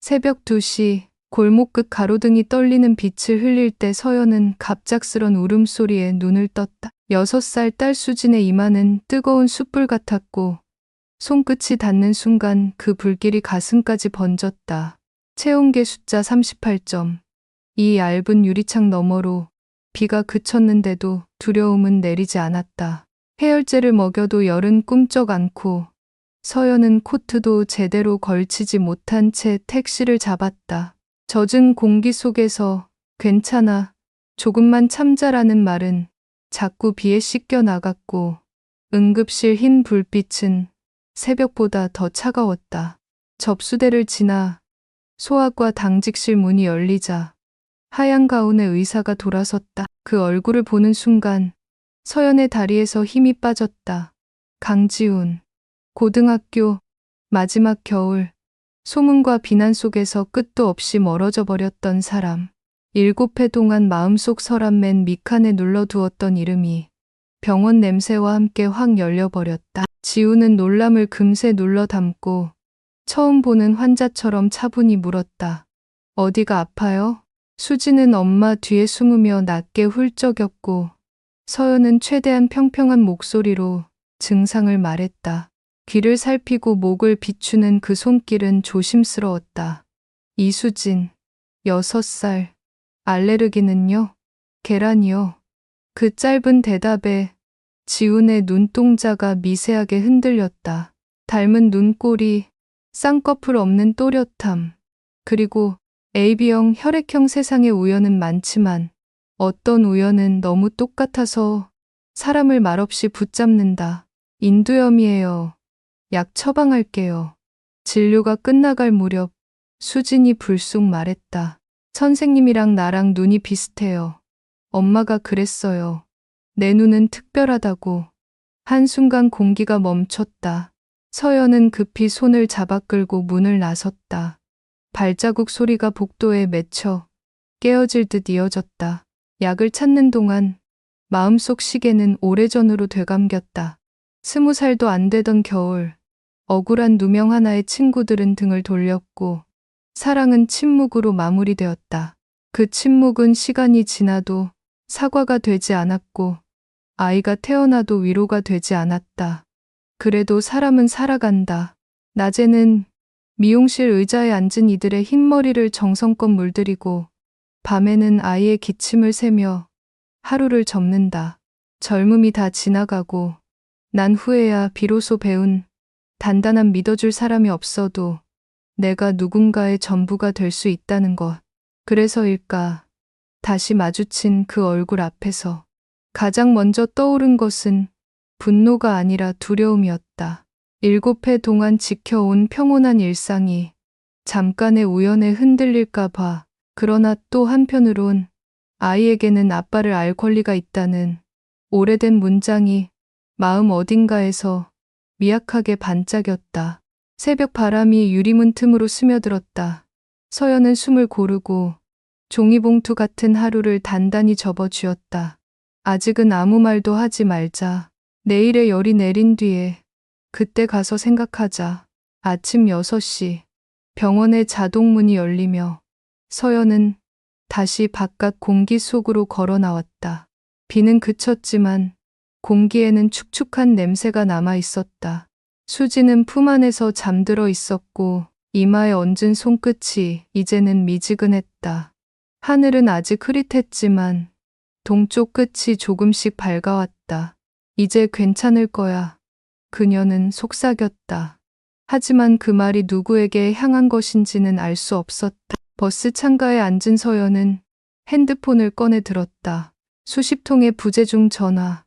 새벽 2시 골목 끝 가로등이 떨리는 빛을 흘릴 때 서연은 갑작스런 울음소리에 눈을 떴다. 6살 딸 수진의 이마는 뜨거운 숯불 같았고 손끝이 닿는 순간 그 불길이 가슴까지 번졌다. 체온계 숫자 38점. 이 얇은 유리창 너머로 비가 그쳤는데도 두려움은 내리지 않았다. 해열제를 먹여도 열은 꿈쩍 않고 서연은 코트도 제대로 걸치지 못한 채 택시를 잡았다. 젖은 공기 속에서 괜찮아, 조금만 참자라는 말은 자꾸 비에 씻겨 나갔고 응급실 흰 불빛은 새벽보다 더 차가웠다. 접수대를 지나 소아과 당직실 문이 열리자 하얀 가운의 의사가 돌아섰다. 그 얼굴을 보는 순간 서연의 다리에서 힘이 빠졌다. 강지훈. 고등학교 마지막 겨울 소문과 비난 속에서 끝도 없이 멀어져 버렸던 사람. 7해 동안 마음속 서랍 맨 밑칸에 눌러두었던 이름이 병원 냄새와 함께 확 열려버렸다. 지우는 놀람을 금세 눌러 담고 처음 보는 환자처럼 차분히 물었다. 어디가 아파요? 수지는 엄마 뒤에 숨으며 낮게 훌쩍였고 서연은 최대한 평평한 목소리로 증상을 말했다. 귀를 살피고 목을 비추는 그 손길은 조심스러웠다. 이수진, 6살. 알레르기는요? 계란이요. 그 짧은 대답에 지훈의 눈동자가 미세하게 흔들렸다. 닮은 눈꼬리, 쌍꺼풀 없는 또렷함, 그리고 AB형 혈액형 세상의 우연은 많지만 어떤 우연은 너무 똑같아서 사람을 말없이 붙잡는다. 인두염이에요. 약 처방할게요. 진료가 끝나갈 무렵 수진이 불쑥 말했다. 선생님이랑 나랑 눈이 비슷해요. 엄마가 그랬어요. 내 눈은 특별하다고. 한순간 공기가 멈췄다. 서연은 급히 손을 잡아 끌고 문을 나섰다. 발자국 소리가 복도에 맺혀 깨어질 듯 이어졌다. 약을 찾는 동안 마음속 시계는 오래전으로 되감겼다. 20살도 안 되던 겨울, 억울한 누명 하나의 친구들은 등을 돌렸고 사랑은 침묵으로 마무리되었다. 그 침묵은 시간이 지나도 사과가 되지 않았고 아이가 태어나도 위로가 되지 않았다. 그래도 사람은 살아간다. 낮에는 미용실 의자에 앉은 이들의 흰머리를 정성껏 물들이고 밤에는 아이의 기침을 세며 하루를 접는다. 젊음이 다 지나가고 난 후에야 비로소 배운 단단한 믿어줄 사람이 없어도 내가 누군가의 전부가 될 수 있다는 것. 그래서일까 다시 마주친 그 얼굴 앞에서 가장 먼저 떠오른 것은 분노가 아니라 두려움이었다. 7해 동안 지켜온 평온한 일상이 잠깐의 우연에 흔들릴까 봐. 그러나 또 한편으론 아이에게는 아빠를 알 권리가 있다는 오래된 문장이 마음 어딘가에서 미약하게 반짝였다. 새벽 바람이 유리문 틈으로 스며들었다. 서연은 숨을 고르고 종이봉투 같은 하루를 단단히 접어쥐었다. 아직은 아무 말도 하지 말자. 내일의 열이 내린 뒤에 그때 가서 생각하자. 아침 6시 병원의 자동문이 열리며 서연은 다시 바깥 공기 속으로 걸어 나왔다. 비는 그쳤지만 공기에는 축축한 냄새가 남아 있었다. 수지는 품 안에서 잠들어 있었고 이마에 얹은 손끝이 이제는 미지근했다. 하늘은 아직 흐릿했지만 동쪽 끝이 조금씩 밝아왔다. 이제 괜찮을 거야. 그녀는 속삭였다. 하지만 그 말이 누구에게 향한 것인지는 알 수 없었다. 버스 창가에 앉은 서연은 핸드폰을 꺼내 들었다. 수십 통의 부재중 전화,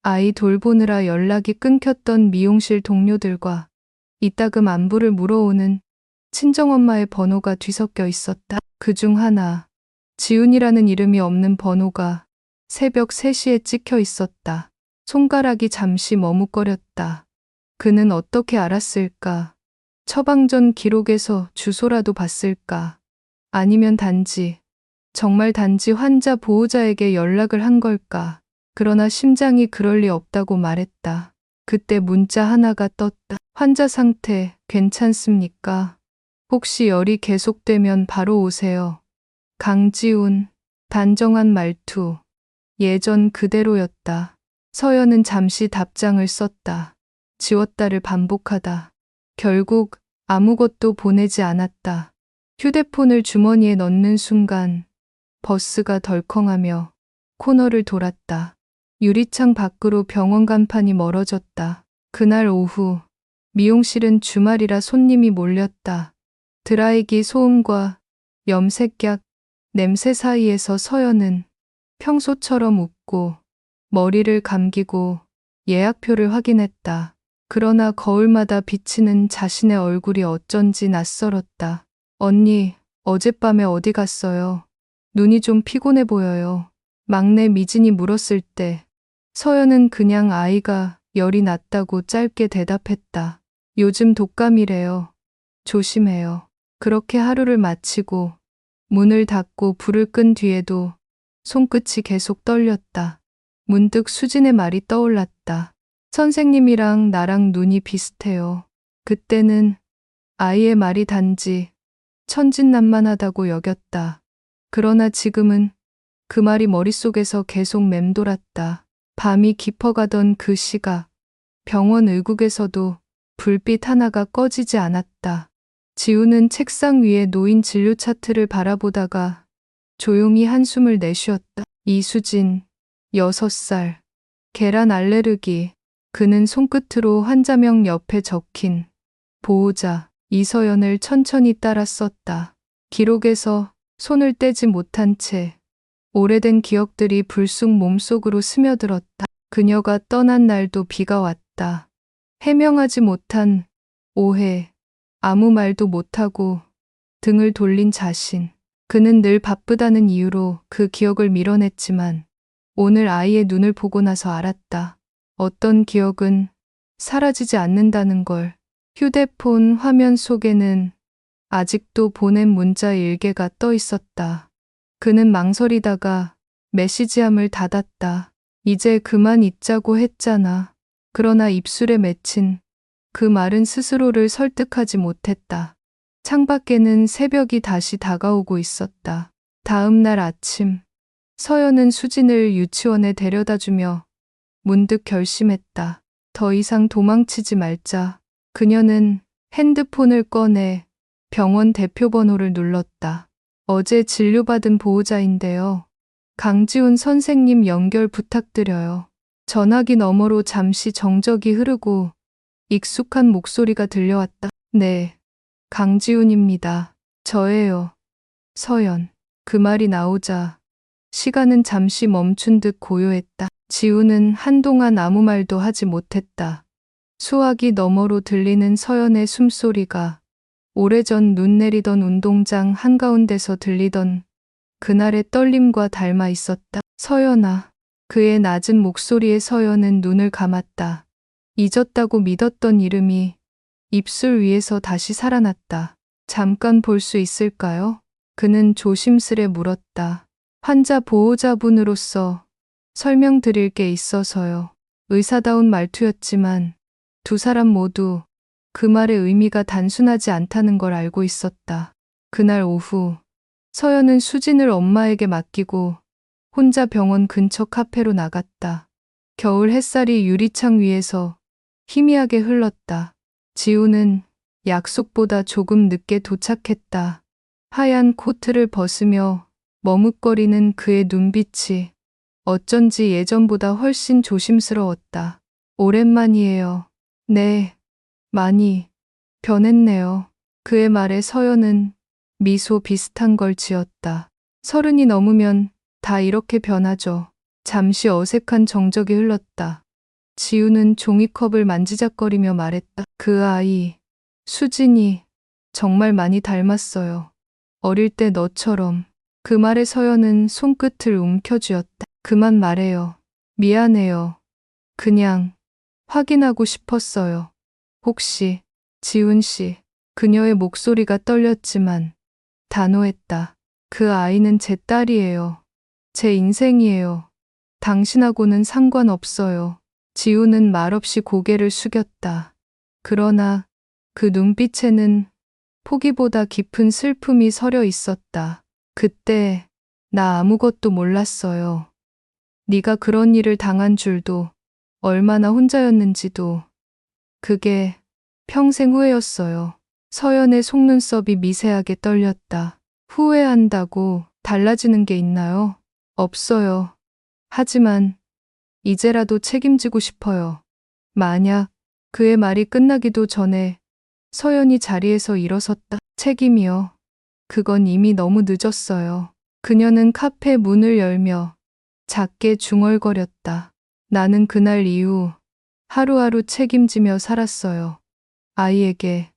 아이 돌보느라 연락이 끊겼던 미용실 동료들과 이따금 안부를 물어오는 친정엄마의 번호가 뒤섞여 있었다. 그중 하나, 지훈이라는 이름이 없는 번호가 새벽 3시에 찍혀 있었다. 손가락이 잠시 머뭇거렸다. 그는 어떻게 알았을까? 처방전 기록에서 주소라도 봤을까? 아니면 정말 단지 환자 보호자에게 연락을 한 걸까? 그러나 심장이 그럴 리 없다고 말했다. 그때 문자 하나가 떴다. 환자 상태 괜찮습니까? 혹시 열이 계속되면 바로 오세요. 강지훈, 단정한 말투, 예전 그대로였다. 서연은 잠시 답장을 썼다. 지웠다를 반복하다. 결국 아무것도 보내지 않았다. 휴대폰을 주머니에 넣는 순간 버스가 덜컹하며 코너를 돌았다. 유리창 밖으로 병원 간판이 멀어졌다. 그날 오후 미용실은 주말이라 손님이 몰렸다. 드라이기 소음과 염색약 냄새 사이에서 서연은 평소처럼 웃고 머리를 감기고 예약표를 확인했다. 그러나 거울마다 비치는 자신의 얼굴이 어쩐지 낯설었다. 언니, 어젯밤에 어디 갔어요? 눈이 좀 피곤해 보여요. 막내 미진이 물었을 때 서연은 그냥 아이가 열이 났다고 짧게 대답했다. 요즘 독감이래요. 조심해요. 그렇게 하루를 마치고 문을 닫고 불을 끈 뒤에도 손끝이 계속 떨렸다. 문득 수진의 말이 떠올랐다. 선생님이랑 나랑 눈이 비슷해요. 그때는 아이의 말이 단지 천진난만하다고 여겼다. 그러나 지금은 그 말이 머릿속에서 계속 맴돌았다. 밤이 깊어가던 그 시각, 병원 의국에서도 불빛 하나가 꺼지지 않았다. 지우는 책상 위에 놓인 진료 차트를 바라보다가 조용히 한숨을 내쉬었다. 이수진, 6살, 계란 알레르기. 그는 손끝으로 환자명 옆에 적힌 보호자 이서연을 천천히 따라 썼다. 기록에서 손을 떼지 못한 채 오래된 기억들이 불쑥 몸속으로 스며들었다. 그녀가 떠난 날도 비가 왔다. 해명하지 못한 오해, 아무 말도 못하고 등을 돌린 자신. 그는 늘 바쁘다는 이유로 그 기억을 밀어냈지만 오늘 아이의 눈을 보고 나서 알았다. 어떤 기억은 사라지지 않는다는 걸. 휴대폰 화면 속에는 아직도 보낸 문자 일개가 떠 있었다. 그는 망설이다가 메시지함을 닫았다. 이제 그만 잊자고 했잖아. 그러나 입술에 맺힌 그 말은 스스로를 설득하지 못했다. 창밖에는 새벽이 다시 다가오고 있었다. 다음 날 아침, 서연은 수진을 유치원에 데려다주며 문득 결심했다. 더 이상 도망치지 말자. 그녀는 핸드폰을 꺼내 병원 대표번호를 눌렀다. 어제 진료받은 보호자인데요. 강지훈 선생님 연결 부탁드려요. 전화기 너머로 잠시 정적이 흐르고 익숙한 목소리가 들려왔다. 네, 강지훈입니다. 저예요. 서연. 그 말이 나오자 시간은 잠시 멈춘 듯 고요했다. 지우는 한동안 아무 말도 하지 못했다. 수화기 너머로 들리는 서연의 숨소리가 오래전 눈 내리던 운동장 한가운데서 들리던 그날의 떨림과 닮아 있었다. 서연아. 그의 낮은 목소리에 서연은 눈을 감았다. 잊었다고 믿었던 이름이 입술 위에서 다시 살아났다. 잠깐 볼 수 있을까요? 그는 조심스레 물었다. 환자 보호자분으로서 설명드릴 게 있어서요. 의사다운 말투였지만 두 사람 모두 그 말의 의미가 단순하지 않다는 걸 알고 있었다. 그날 오후 서연은 수진을 엄마에게 맡기고 혼자 병원 근처 카페로 나갔다. 겨울 햇살이 유리창 위에서 희미하게 흘렀다. 지우는 약속보다 조금 늦게 도착했다. 하얀 코트를 벗으며 머뭇거리는 그의 눈빛이 어쩐지 예전보다 훨씬 조심스러웠다. 오랜만이에요. 네, 많이 변했네요. 그의 말에 서연은 미소 비슷한 걸 지었다. 30이 넘으면 다 이렇게 변하죠. 잠시 어색한 정적이 흘렀다. 지우는 종이컵을 만지작거리며 말했다. 그 아이, 수진이 정말 많이 닮았어요. 어릴 때 너처럼. 그 말에 서연은 손끝을 움켜쥐었다. 그만 말해요. 미안해요. 그냥 확인하고 싶었어요. 혹시 지훈 씨. 그녀의 목소리가 떨렸지만 단호했다. 그 아이는 제 딸이에요. 제 인생이에요. 당신하고는 상관없어요. 지우는 말없이 고개를 숙였다. 그러나 그 눈빛에는 포기보다 깊은 슬픔이 서려 있었다. 그때 나 아무것도 몰랐어요. 네가 그런 일을 당한 줄도, 얼마나 혼자였는지도. 그게 평생 후회였어요. 서연의 속눈썹이 미세하게 떨렸다. 후회한다고 달라지는 게 있나요? 없어요. 하지만 이제라도 책임지고 싶어요. 만약 그의 말이 끝나기도 전에 서연이 자리에서 일어섰다. 책임이요. 그건 이미 너무 늦었어요. 그녀는 카페 문을 열며 작게 중얼거렸다. 나는 그날 이후 하루하루 책임지며 살았어요. 아이에게,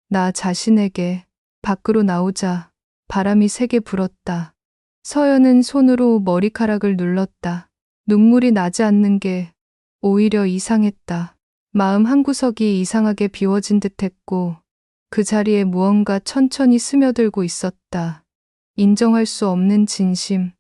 나 자신에게. 밖으로 나오자 바람이 세게 불었다. 서연은 손으로 머리카락을 눌렀다. 눈물이 나지 않는 게 오히려 이상했다. 마음 한구석이 이상하게 비워진 듯했고 그 자리에 무언가 천천히 스며들고 있었다. 인정할 수 없는 진심,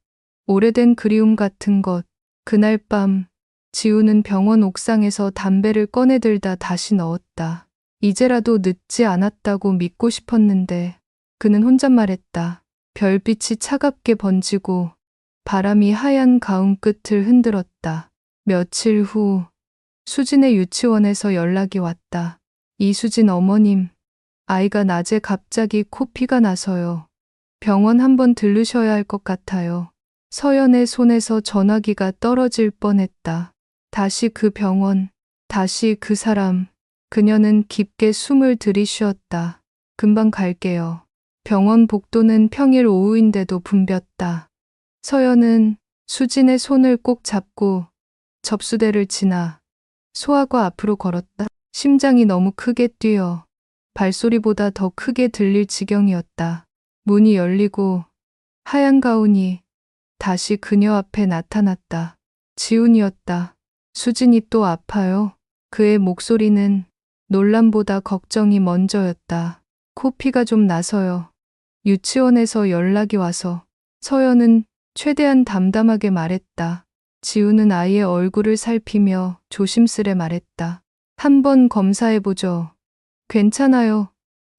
오래된 그리움 같은 것. 그날 밤 지우는 병원 옥상에서 담배를 꺼내들다 다시 넣었다. 이제라도 늦지 않았다고 믿고 싶었는데 그는 혼잣말했다. 별빛이 차갑게 번지고 바람이 하얀 가운 끝을 흔들었다. 며칠 후 수진의 유치원에서 연락이 왔다. 이수진 어머님, 아이가 낮에 갑자기 코피가 나서요. 병원 한번 들르셔야 할 것 같아요. 서연의 손에서 전화기가 떨어질 뻔했다. 다시 그 병원, 다시 그 사람. 그녀는 깊게 숨을 들이쉬었다. 금방 갈게요. 병원 복도는 평일 오후인데도 붐볐다. 서연은 수진의 손을 꼭 잡고 접수대를 지나 소아과 앞으로 걸었다. 심장이 너무 크게 뛰어 발소리보다 더 크게 들릴 지경이었다. 문이 열리고 하얀 가운이 다시 그녀 앞에 나타났다. 지훈이었다. 수진이 또 아파요? 그의 목소리는 놀람보다 걱정이 먼저였다. 코피가 좀 나서요. 유치원에서 연락이 와서. 서연은 최대한 담담하게 말했다. 지우는 아이의 얼굴을 살피며 조심스레 말했다. 한번 검사해보죠. 괜찮아요.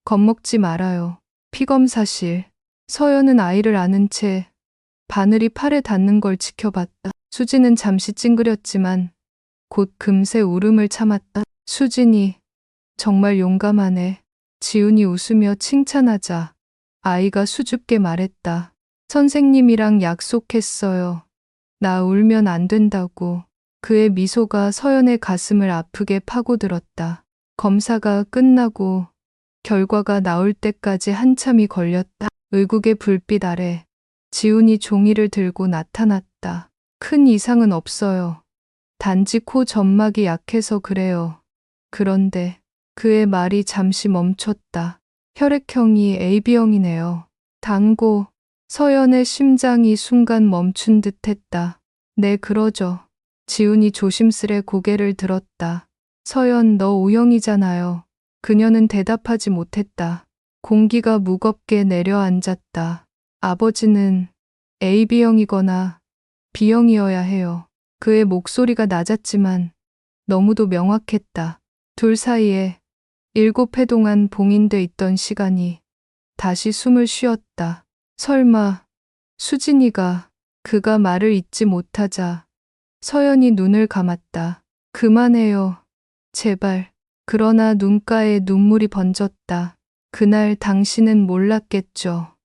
겁먹지 말아요. 피검사실. 서연은 아이를 안은 채 바늘이 팔에 닿는 걸 지켜봤다. 수진은 잠시 찡그렸지만 곧 금세 울음을 참았다. 수진이 정말 용감하네. 지훈이 웃으며 칭찬하자 아이가 수줍게 말했다. 선생님이랑 약속했어요. 나 울면 안 된다고. 그의 미소가 서연의 가슴을 아프게 파고들었다. 검사가 끝나고 결과가 나올 때까지 한참이 걸렸다. 의국의 불빛 아래 지훈이 종이를 들고 나타났다. 큰 이상은 없어요. 단지 코 점막이 약해서 그래요. 그런데 그의 말이 잠시 멈췄다. 혈액형이 AB형이네요. 단고 서연의 심장이 순간 멈춘 듯했다. 네, 그러죠. 지훈이 조심스레 고개를 들었다. 서연, 너 O형이잖아요. 그녀는 대답하지 못했다. 공기가 무겁게 내려앉았다. 아버지는 AB형이거나 B형이어야 해요. 그의 목소리가 낮았지만 너무도 명확했다. 둘 사이에 7해 동안 봉인돼 있던 시간이 다시 숨을 쉬었다. 설마 수진이가 그가 말을 잇지 못하자 서연이 눈을 감았다. 그만해요. 제발. 그러나 눈가에 눈물이 번졌다. 그날 당신은 몰랐겠죠.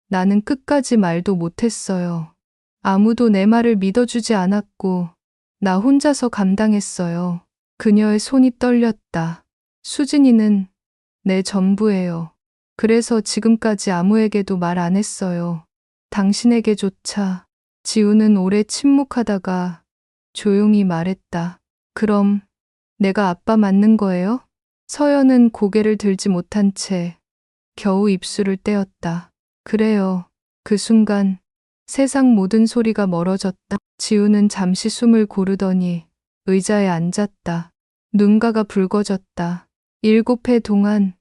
나는 끝까지 말도 못했어요. 아무도 내 말을 믿어주지 않았고 나 혼자서 감당했어요. 그녀의 손이 떨렸다. 수진이는 내 전부예요. 그래서 지금까지 아무에게도 말 안 했어요. 당신에게조차. 지우는 오래 침묵하다가 조용히 말했다. 그럼 내가 아빠 맞는 거예요? 서연은 고개를 들지 못한 채 겨우 입술을 떼었다. 그래요. 그 순간 세상 모든 소리가 멀어졌다. 지우는 잠시 숨을 고르더니 의자에 앉았다. 눈가가 붉어졌다. 7해 동안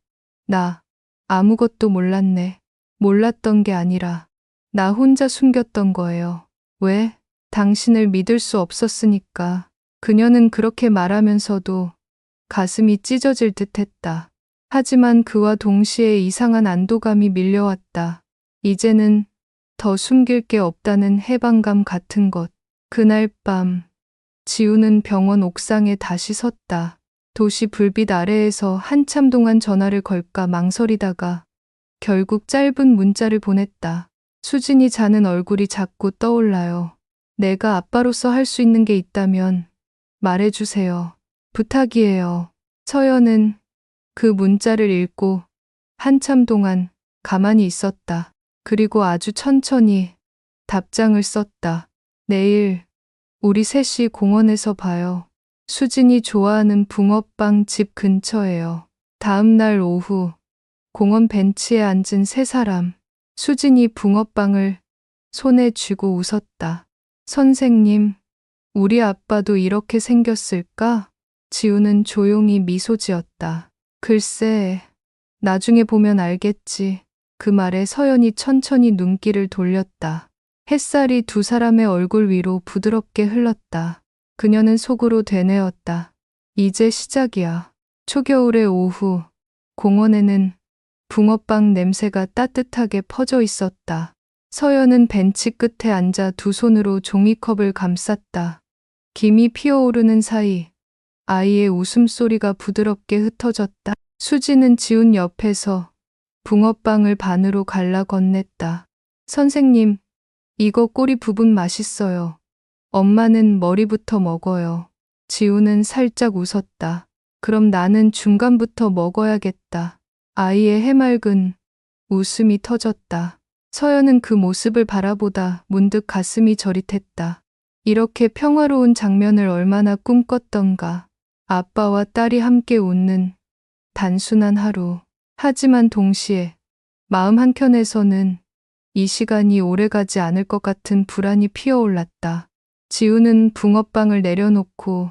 나 아무것도 몰랐네. 몰랐던 게 아니라 나 혼자 숨겼던 거예요. 왜? 당신을 믿을 수 없었으니까. 그녀는 그렇게 말하면서도 가슴이 찢어질 듯했다. 하지만 그와 동시에 이상한 안도감이 밀려왔다. 이제는 더 숨길 게 없다는 해방감 같은 것. 그날 밤, 지우는 병원 옥상에 다시 섰다. 도시 불빛 아래에서 한참 동안 전화를 걸까 망설이다가 결국 짧은 문자를 보냈다. 수진이 자는 얼굴이 자꾸 떠올라요. 내가 아빠로서 할 수 있는 게 있다면 말해주세요. 부탁이에요. 서연은 그 문자를 읽고 한참 동안 가만히 있었다. 그리고 아주 천천히 답장을 썼다. 내일 우리 셋이 공원에서 봐요. 수진이 좋아하는 붕어빵 집 근처예요. 다음 날 오후 공원 벤치에 앉은 세 사람. 수진이 붕어빵을 손에 쥐고 웃었다. 선생님, 우리 아빠도 이렇게 생겼을까? 지우는 조용히 미소 지었다. 글쎄, 나중에 보면 알겠지. 그 말에 서연이 천천히 눈길을 돌렸다. 햇살이 두 사람의 얼굴 위로 부드럽게 흘렀다. 그녀는 속으로 되뇌었다. 이제 시작이야. 초겨울의 오후, 공원에는 붕어빵 냄새가 따뜻하게 퍼져 있었다. 서연은 벤치 끝에 앉아 두 손으로 종이컵을 감쌌다. 김이 피어오르는 사이 아이의 웃음소리가 부드럽게 흩어졌다. 수지는 지훈 옆에서 붕어빵을 반으로 갈라 건넸다. 선생님, 이거 꼬리 부분 맛있어요. 엄마는 머리부터 먹어요. 지훈은 살짝 웃었다. 그럼 나는 중간부터 먹어야겠다. 아이의 해맑은 웃음이 터졌다. 서연은 그 모습을 바라보다 문득 가슴이 저릿했다. 이렇게 평화로운 장면을 얼마나 꿈꿨던가. 아빠와 딸이 함께 웃는 단순한 하루. 하지만 동시에 마음 한켠에서는 이 시간이 오래가지 않을 것 같은 불안이 피어올랐다. 지우는 붕어빵을 내려놓고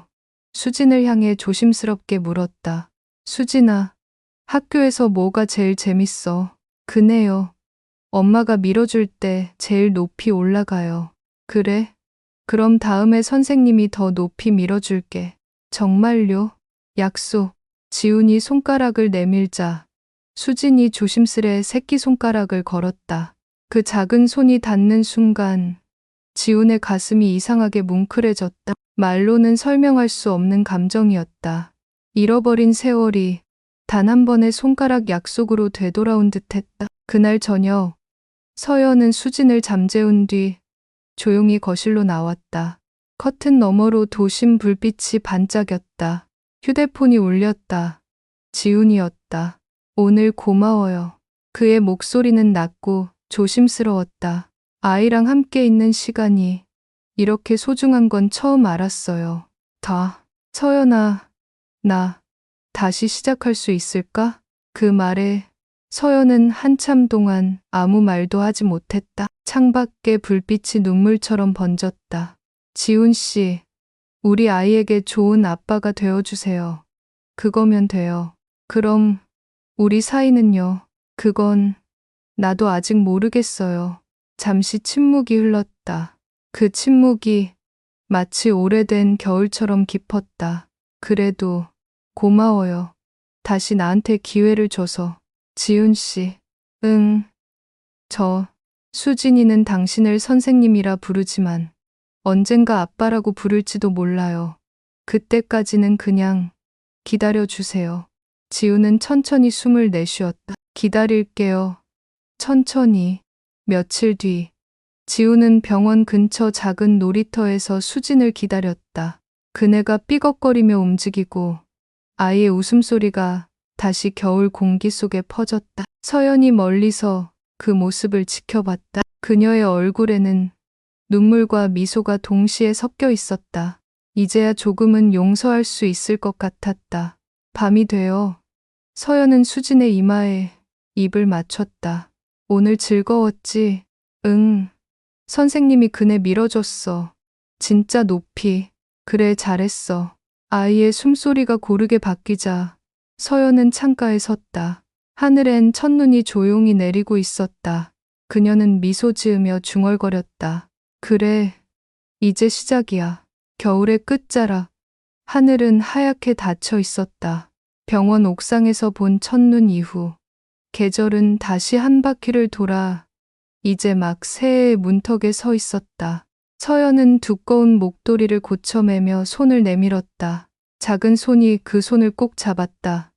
수진을 향해 조심스럽게 물었다. 수진아, 학교에서 뭐가 제일 재밌어? 그네요. 엄마가 밀어줄 때 제일 높이 올라가요. 그래? 그럼 다음에 선생님이 더 높이 밀어줄게. 정말요? 약속. 지훈이 손가락을 내밀자 수진이 조심스레 새끼손가락을 걸었다. 그 작은 손이 닿는 순간 지훈의 가슴이 이상하게 뭉클해졌다. 말로는 설명할 수 없는 감정이었다. 잃어버린 세월이 단 한 번의 손가락 약속으로 되돌아온 듯했다. 그날 저녁 서연은 수진을 잠재운 뒤 조용히 거실로 나왔다. 커튼 너머로 도심 불빛이 반짝였다. 휴대폰이 울렸다. 지훈이었다. 오늘 고마워요. 그의 목소리는 낮고 조심스러웠다. 아이랑 함께 있는 시간이 이렇게 소중한 건 처음 알았어요. 서연아, 나 다시 시작할 수 있을까? 그 말에 서연은 한참 동안 아무 말도 하지 못했다. 창밖에 불빛이 눈물처럼 번졌다. 지훈 씨, 우리 아이에게 좋은 아빠가 되어주세요. 그거면 돼요. 그럼 우리 사이는요? 그건 나도 아직 모르겠어요. 잠시 침묵이 흘렀다. 그 침묵이 마치 오래된 겨울처럼 깊었다. 그래도 고마워요. 다시 나한테 기회를 줘서. 지훈 씨, 응. 수진이는 당신을 선생님이라 부르지만 언젠가 아빠라고 부를지도 몰라요. 그때까지는 그냥 기다려주세요. 지우는 천천히 숨을 내쉬었다. 기다릴게요. 천천히. 며칠 뒤, 지우는 병원 근처 작은 놀이터에서 수진을 기다렸다. 그네가 삐걱거리며 움직이고 아이의 웃음소리가 다시 겨울 공기 속에 퍼졌다. 서연이 멀리서 그 모습을 지켜봤다. 그녀의 얼굴에는 눈물과 미소가 동시에 섞여 있었다. 이제야 조금은 용서할 수 있을 것 같았다. 밤이 되어 서연은 수진의 이마에 입을 맞췄다. 오늘 즐거웠지? 응. 선생님이 그네 밀어줬어. 진짜 높이. 그래, 잘했어. 아이의 숨소리가 고르게 바뀌자 서연은 창가에 섰다. 하늘엔 첫눈이 조용히 내리고 있었다. 그녀는 미소 지으며 중얼거렸다. 그래, 이제 시작이야. 겨울의 끝자락. 하늘은 하얗게 닫혀 있었다. 병원 옥상에서 본 첫눈 이후 계절은 다시 한 바퀴를 돌아 이제 막 새해의 문턱에 서 있었다. 서연은 두꺼운 목도리를 고쳐매며 손을 내밀었다. 작은 손이 그 손을 꼭 잡았다.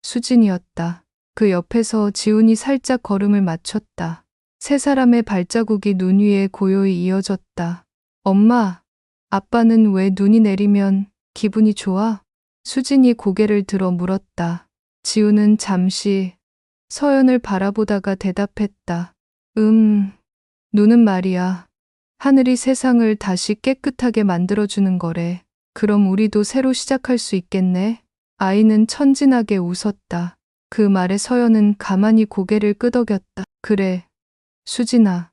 수진이었다. 그 옆에서 지훈이 살짝 걸음을 맞췄다. 세 사람의 발자국이 눈 위에 고요히 이어졌다. 엄마, 아빠는 왜 눈이 내리면 기분이 좋아? 수진이 고개를 들어 물었다. 지훈은 잠시 서연을 바라보다가 대답했다. 눈은 말이야. 하늘이 세상을 다시 깨끗하게 만들어주는 거래. 그럼 우리도 새로 시작할 수 있겠네? 아이는 천진하게 웃었다. 그 말에 서연은 가만히 고개를 끄덕였다. 그래, 수진아.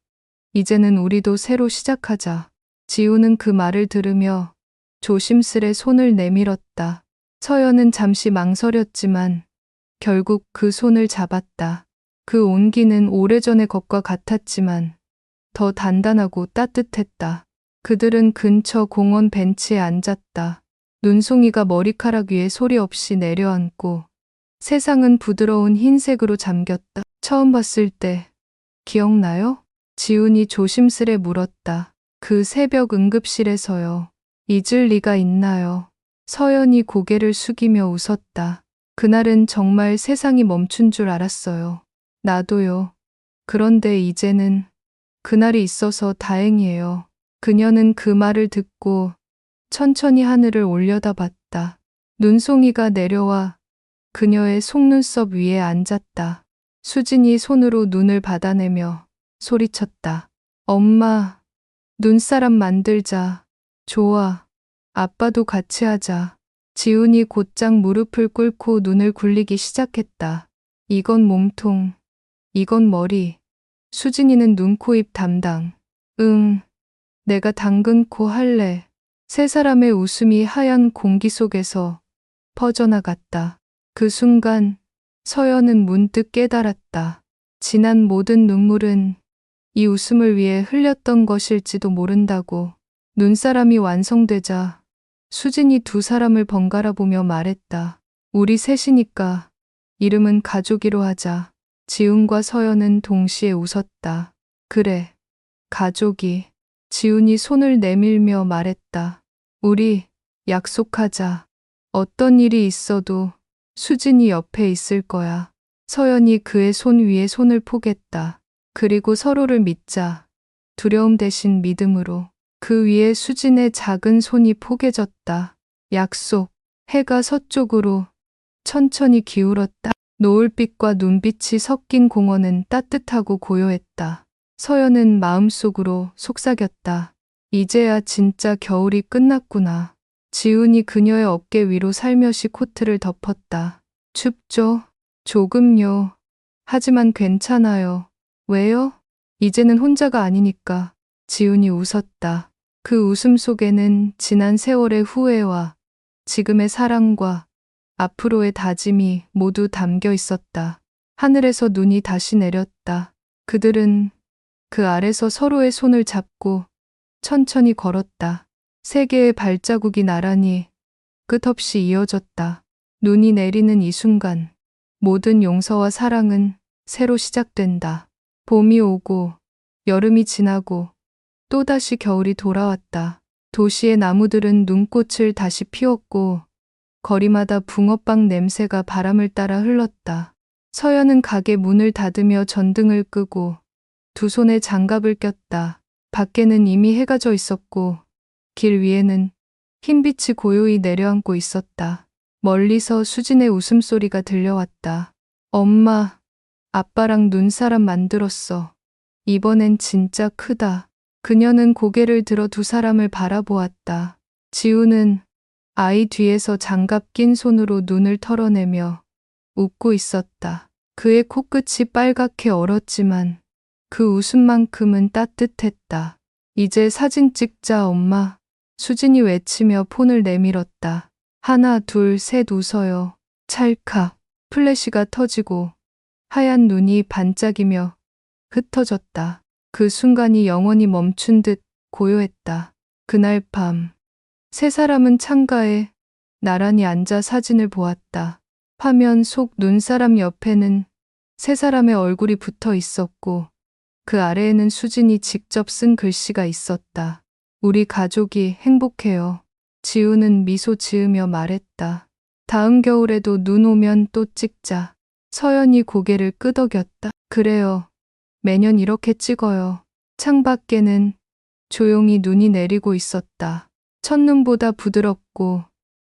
이제는 우리도 새로 시작하자. 지우는 그 말을 들으며 조심스레 손을 내밀었다. 서연은 잠시 망설였지만 결국 그 손을 잡았다. 그 온기는 오래전의 것과 같았지만 더 단단하고 따뜻했다. 그들은 근처 공원 벤치에 앉았다. 눈송이가 머리카락 위에 소리 없이 내려앉고 세상은 부드러운 흰색으로 잠겼다. 처음 봤을 때 기억나요? 지훈이 조심스레 물었다. 그 새벽 응급실에서요. 잊을 리가 있나요? 서연이 고개를 숙이며 웃었다. 그날은 정말 세상이 멈춘 줄 알았어요. 나도요. 그런데 이제는 그날이 있어서 다행이에요. 그녀는 그 말을 듣고 천천히 하늘을 올려다봤다. 눈송이가 내려와 그녀의 속눈썹 위에 앉았다. 수진이 손으로 눈을 받아내며 소리쳤다. 엄마, 눈사람 만들자. 좋아. 아빠도 같이 하자. 지훈이 곧장 무릎을 꿇고 눈을 굴리기 시작했다. 이건 몸통, 이건 머리. 수진이는 눈, 코, 입 담당. 응, 내가 당근 코 할래. 세 사람의 웃음이 하얀 공기 속에서 퍼져나갔다. 그 순간 서연은 문득 깨달았다. 지난 모든 눈물은 이 웃음을 위해 흘렸던 것일지도 모른다고. 눈사람이 완성되자 수진이 두 사람을 번갈아 보며 말했다. 우리 셋이니까 이름은 가족이로 하자. 지훈과 서연은 동시에 웃었다. 그래, 가족이. 지훈이 손을 내밀며 말했다. 우리 약속하자. 어떤 일이 있어도 수진이 옆에 있을 거야. 서연이 그의 손 위에 손을 포겠다. 그리고 서로를 믿자. 두려움 대신 믿음으로. 그 위에 수진의 작은 손이 포개졌다. 약속. 해가 서쪽으로 천천히 기울었다. 노을빛과 눈빛이 섞인 공원은 따뜻하고 고요했다. 서연은 마음속으로 속삭였다. 이제야 진짜 겨울이 끝났구나. 지훈이 그녀의 어깨 위로 살며시 코트를 덮었다. 춥죠? 조금요. 하지만 괜찮아요. 왜요? 이제는 혼자가 아니니까. 지훈이 웃었다. 그 웃음 속에는 지난 세월의 후회와 지금의 사랑과 앞으로의 다짐이 모두 담겨 있었다. 하늘에서 눈이 다시 내렸다. 그들은 그 아래서 서로의 손을 잡고 천천히 걸었다. 세 개의 발자국이 나란히 끝없이 이어졌다. 눈이 내리는 이 순간 모든 용서와 사랑은 새로 시작된다. 봄이 오고 여름이 지나고 또다시 겨울이 돌아왔다. 도시의 나무들은 눈꽃을 다시 피웠고 거리마다 붕어빵 냄새가 바람을 따라 흘렀다. 서연은 가게 문을 닫으며 전등을 끄고 두 손에 장갑을 꼈다. 밖에는 이미 해가 져 있었고 길 위에는 흰빛이 고요히 내려앉고 있었다. 멀리서 수진의 웃음소리가 들려왔다. 엄마, 아빠랑 눈사람 만들었어. 이번엔 진짜 크다. 그녀는 고개를 들어 두 사람을 바라보았다. 지우는 아이 뒤에서 장갑 낀 손으로 눈을 털어내며 웃고 있었다. 그의 코끝이 빨갛게 얼었지만 그 웃음만큼은 따뜻했다. 이제 사진 찍자 엄마. 수진이 외치며 폰을 내밀었다. 하나 둘 셋 웃어요. 찰칵 플래시가 터지고 하얀 눈이 반짝이며 흩어졌다. 그 순간이 영원히 멈춘 듯 고요했다. 그날 밤 세 사람은 창가에 나란히 앉아 사진을 보았다. 화면 속 눈사람 옆에는 세 사람의 얼굴이 붙어 있었고 그 아래에는 수진이 직접 쓴 글씨가 있었다. 우리 가족이 행복해요. 지우는 미소 지으며 말했다. 다음 겨울에도 눈 오면 또 찍자. 서연이 고개를 끄덕였다. 그래요. 매년 이렇게 찍어요. 창밖에는 조용히 눈이 내리고 있었다. 첫눈보다 부드럽고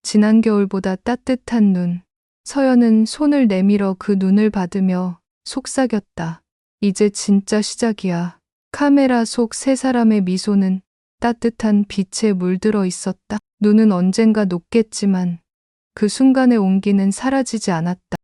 지난 겨울보다 따뜻한 눈. 서연은 손을 내밀어 그 눈을 받으며 속삭였다. 이제 진짜 시작이야. 카메라 속 세 사람의 미소는 따뜻한 빛에 물들어 있었다. 눈은 언젠가 녹겠지만 그 순간의 온기는 사라지지 않았다.